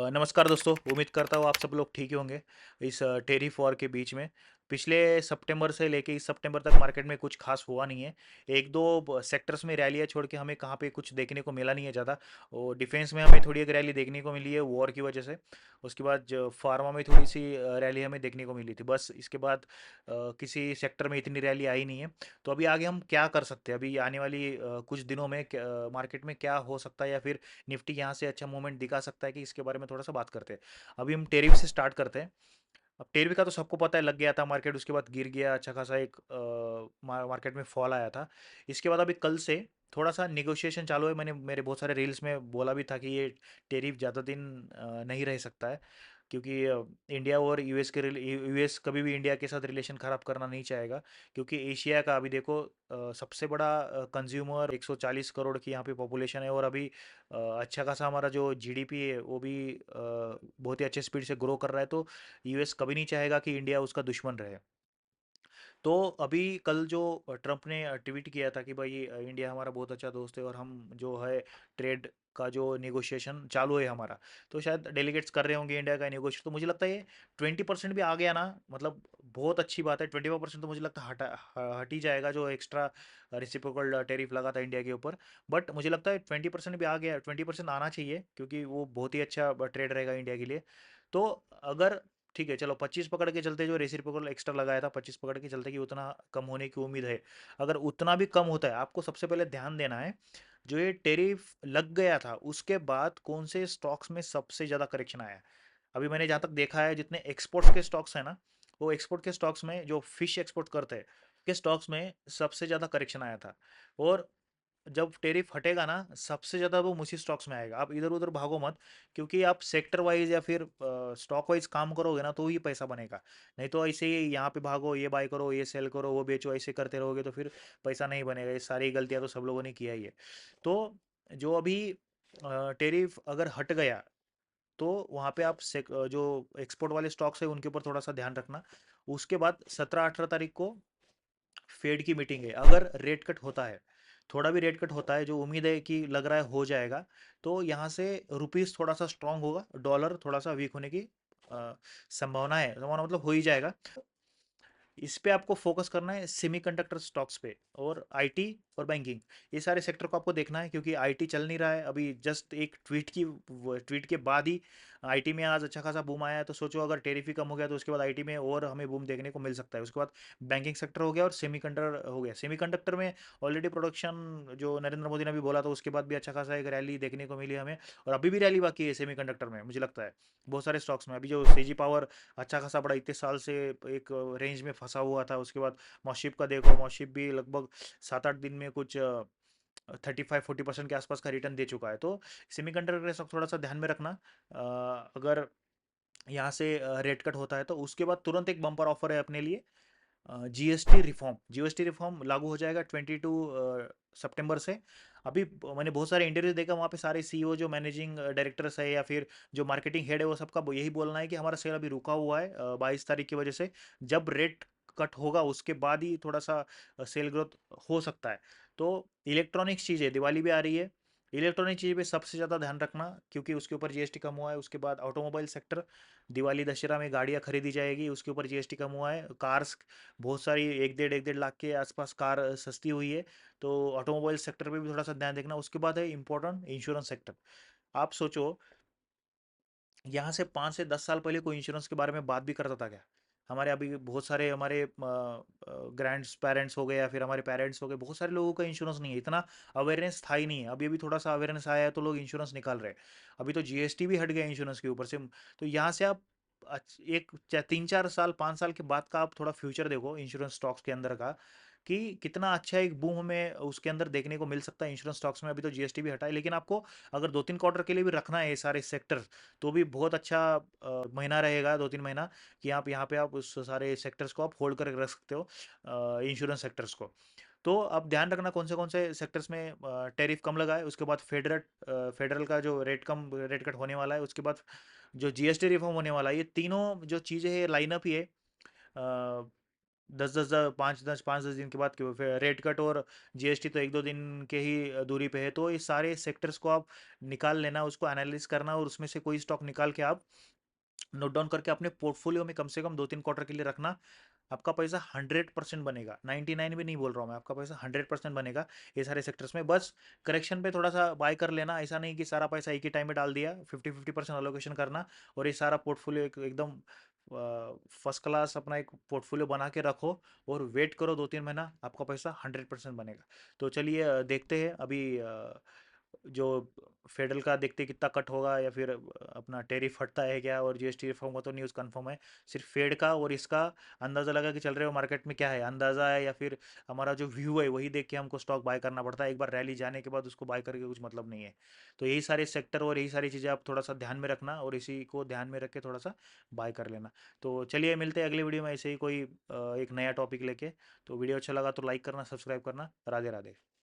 नमस्कार दोस्तों, उम्मीद करता हूँ आप सब लोग ठीक ही होंगे। इस टेरिफ वॉर के बीच में पिछले सितंबर से लेके इस सितंबर तक मार्केट में कुछ खास हुआ नहीं है। एक दो सेक्टर्स में रैलियाँ छोड़ के हमें कहाँ पे कुछ देखने को मिला नहीं है ज़्यादा। और डिफेंस में हमें थोड़ी एक रैली देखने को मिली है वॉर की वजह से। उसके बाद जो फार्मा में थोड़ी सी रैली हमें देखने को मिली थी, बस इसके बाद किसी सेक्टर में इतनी रैली आई नहीं है। तो अभी आगे हम क्या कर सकते हैं, अभी आने वाली कुछ दिनों में मार्केट में क्या हो सकता है, या फिर निफ्टी यहाँ से अच्छा मूवमेंट दिखा सकता है कि इसके बारे में थोड़ा सा बात करते हैं। अभी हम टेरिफ से स्टार्ट करते हैं। अब टेरिफ का तो सबको पता है, लग गया था मार्केट, उसके बाद गिर गया अच्छा खासा, एक मार्केट में फॉल आया था। इसके बाद अभी कल से थोड़ा सा निगोशिएशन चालू है। मैंने मेरे बहुत सारे रील्स में बोला भी था कि ये टेरिफ ज़्यादा दिन नहीं रह सकता है, क्योंकि इंडिया और यूएस के यूएस कभी भी इंडिया के साथ रिलेशन ख़राब करना नहीं चाहेगा। क्योंकि एशिया का अभी देखो सबसे बड़ा कंज्यूमर 140 करोड़ की यहाँ पे पॉपुलेशन है, और अभी अच्छा खासा हमारा जो जीडीपी है वो भी बहुत ही अच्छे स्पीड से ग्रो कर रहा है। तो यूएस कभी नहीं चाहेगा कि इंडिया उसका दुश्मन रहे। तो अभी कल जो ट्रम्प ने ट्वीट किया था कि भाई इंडिया हमारा बहुत अच्छा दोस्त है, और हम जो है ट्रेड का जो नेगोशिएशन चालू है हमारा, तो शायद डेलीगेट्स कर रहे होंगे इंडिया का नेगोशिएशन। तो मुझे लगता है ये 20% भी आ गया ना, मतलब बहुत अच्छी बात है। 25% तो मुझे लगता है हट ही जाएगा, जो एक्स्ट्रा रेसिप्रोकल टैरिफ लगा था इंडिया के ऊपर। बट मुझे लगता है 20% भी आ गया, 20% आना चाहिए, क्योंकि वो बहुत ही अच्छा ट्रेड रहेगा इंडिया के लिए। तो अगर ठीक है, चलो 25 पकड़ के चलते, जो रेसिप्रोकल एक्स्ट्रा लगाया था 25 पकड़ के चलते कि उतना कम होने की उम्मीद है। अगर उतना भी कम होता है, आपको सबसे पहले ध्यान देना है, जो ये टेरिफ लग गया था उसके बाद कौन से स्टॉक्स में सबसे ज़्यादा करेक्शन आया है। अभी मैंने जहाँ तक देखा है, जितने एक्सपोर्ट्स के स्टॉक्स हैं ना, वो एक्सपोर्ट के स्टॉक्स में, जो फिश एक्सपोर्ट करते हैं के स्टॉक्स में सबसे ज़्यादा करेक्शन आया था। और जब टेरिफ हटेगा ना, सबसे ज़्यादा वो उसी स्टॉक्स में आएगा। आप इधर उधर भागो मत, क्योंकि आप सेक्टर वाइज या फिर स्टॉक वाइज काम करोगे ना, तो ही पैसा बनेगा। नहीं तो ऐसे ही यहाँ पे भागो, ये बाय करो, ये सेल करो, वो बेचो, ऐसे करते रहोगे तो फिर पैसा नहीं बनेगा। ये सारी गलतियाँ तो सब लोगों ने किया ही है। तो जो अभी टेरिफ अगर हट गया, तो वहाँ पे आप जो एक्सपोर्ट वाले स्टॉक्स है उनके ऊपर थोड़ा सा ध्यान रखना। उसके बाद 17-18 तारीख को फेड की मीटिंग है। अगर रेट कट होता है, थोड़ा भी रेट कट होता है, जो उम्मीद है कि लग रहा है हो जाएगा, तो यहाँ से रुपीस थोड़ा सा स्ट्रांग होगा, डॉलर थोड़ा सा वीक होने की संभावना है। संभावना मतलब हो ही जाएगा। इस पे आपको फोकस करना है, सेमीकंडक्टर स्टॉक्स पे, और आईटी और बैंकिंग। ये सारे सेक्टर को आपको देखना है, क्योंकि आईटी चल नहीं रहा है अभी। जस्ट एक ट्वीट के बाद ही आईटी में आज अच्छा खासा बूम आया है। तो सोचो, अगर टेरिफ ही कम हो गया तो उसके बाद आईटी में और हमें बूम देखने को मिल सकता है। उसके बाद बैंकिंग सेक्टर हो गया और सेमीकंडक्टर हो गया। सेमीकंडक्टर में ऑलरेडी प्रोडक्शन, जो नरेंद्र मोदी ने भी बोला था, उसके बाद भी अच्छा खासा एक रैली देखने को मिली हमें। और अभी भी रैली बाकी है सेमीकंडक्टर में, मुझे लगता है बहुत सारे स्टॉक्स में। अभी जो सीजी पावर अच्छा खासा बड़ा इतने साल से एक रेंज में फंसा हुआ था, उसके बाद मॉशिप का देखो, मॉशिप भी लगभग 7-8 दिन में कुछ 35-40% के आसपास का रिटर्न दे चुका है। तो सेमीकंडक्टर के सब थोड़ा सा ध्यान में रखना। अगर यहाँ से रेट कट होता है, तो उसके बाद तुरंत एक बम्पर ऑफर है अपने लिए। जीएसटी रिफॉर्म लागू हो जाएगा 22 सितंबर से। अभी मैंने बहुत सारे इंटरव्यू देखा, वहाँ पे सारे सीईओ, जो मैनेजिंग डायरेक्टर्स है या फिर जो मार्केटिंग हेड है, वो सबका यही बोलना है कि हमारा सेल अभी रुका हुआ है 22 तारीख की वजह से। जब रेट कट होगा उसके बाद ही थोड़ा सा सेल ग्रोथ हो सकता है। तो इलेक्ट्रॉनिक्स चीज़ें, दिवाली भी आ रही है, इलेक्ट्रॉनिक चीज़ पे सबसे ज़्यादा ध्यान रखना, क्योंकि उसके ऊपर जीएसटी कम हुआ है। उसके बाद ऑटोमोबाइल सेक्टर, दिवाली दशहरा में गाड़ियाँ खरीदी जाएगी, उसके ऊपर जीएसटी कम हुआ है। कार्स बहुत सारी, 1-1.5 लाख के आसपास कार सस्ती हुई है। तो ऑटोमोबाइल सेक्टर पे भी थोड़ा सा ध्यान देखना। उसके बाद है इंपॉर्टेंट इंश्योरेंस सेक्टर। आप सोचो, यहाँ से 5 से 10 साल पहले कोई इंश्योरेंस के बारे में बात भी करता था क्या? हमारे अभी बहुत सारे, हमारे ग्रैंड पेरेंट्स हो गए या फिर हमारे पेरेंट्स हो गए, बहुत सारे लोगों का इंश्योरेंस नहीं है, इतना अवेयरनेस था ही नहीं है। अभी अभी थोड़ा सा अवेयरनेस आया है, तो लोग इंश्योरेंस निकाल रहे हैं। अभी तो जीएसटी भी हट गया इंश्योरेंस के ऊपर से। तो यहाँ से आप 3-4 साल 5 साल के बाद का आप थोड़ा फ्यूचर देखो इंश्योरेंस स्टॉक्स के अंदर का, कि कितना अच्छा एक बूम हमें उसके अंदर देखने को मिल सकता है इंश्योरेंस स्टॉक्स में। अभी तो जीएसटी भी हटा है, लेकिन आपको अगर 2-3 क्वार्टर के लिए भी रखना है ये सारे सेक्टर, तो भी बहुत अच्छा महीना रहेगा, 2-3 महीना, कि आप यहाँ पे आप उस सारे सेक्टर्स को आप होल्ड करके रख सकते हो, इंश्योरेंस सेक्टर्स को। तो आप ध्यान रखना कौन से सेक्टर्स में टैरिफ कम लगा है। उसके बाद फेडरल का जो रेट कट होने वाला है, उसके बाद जो जीएसटी रिफॉर्म होने वाला है, ये तीनों जो चीज़ें हैं लाइनअप ही है। दस दस पाँच दस दिन के बाद क्यों, फिर रेट कट और जीएसटी तो एक दो दिन के ही दूरी पे है। तो ये सारे सेक्टर्स को आप निकाल लेना, उसको एनालिसिस करना और उसमें से कोई स्टॉक निकाल के आप नोट डाउन करके अपने पोर्टफोलियो में कम से कम 2-3 क्वार्टर के लिए रखना। आपका पैसा 100% बनेगा, 99 भी नहीं बोल रहा हूँ मैं, आपका पैसा 100% बनेगा ये सारे सेक्टर्स में। बस करेक्शन पे थोड़ा सा बाय कर लेना, ऐसा नहीं कि सारा पैसा एक ही टाइम में डाल दिया। 50-50% अलोकेशन करना और ये सारा पोर्टफोलियो एकदम फर्स्ट क्लास अपना एक पोर्टफोलियो बना के रखो और वेट करो 2-3 महीना, आपका पैसा 100% बनेगा। तो चलिए देखते हैं अभी जो फेडरल का, देखते कितना कट होगा या फिर अपना टेरिफ हटता है क्या, और जीएसटी रिफॉर्म का तो न्यूज़ कंफर्म है। सिर्फ फेड का और इसका अंदाज़ा लगा कि चल रहे हो मार्केट में क्या है, अंदाज़ा है या फिर हमारा जो व्यू है वही देख के हमको स्टॉक बाय करना पड़ता है। एक बार रैली जाने के बाद उसको बाय करके कुछ मतलब नहीं है। तो यही सारे सेक्टर और यही सारी चीज़ें आप थोड़ा सा ध्यान में रखना और इसी को ध्यान में रख के थोड़ा सा बाय कर लेना। तो चलिए मिलते हैं अगली वीडियो में ऐसे ही कोई एक नया टॉपिक लेके। तो वीडियो अच्छा लगा तो लाइक करना, सब्सक्राइब करना। राधे राधे।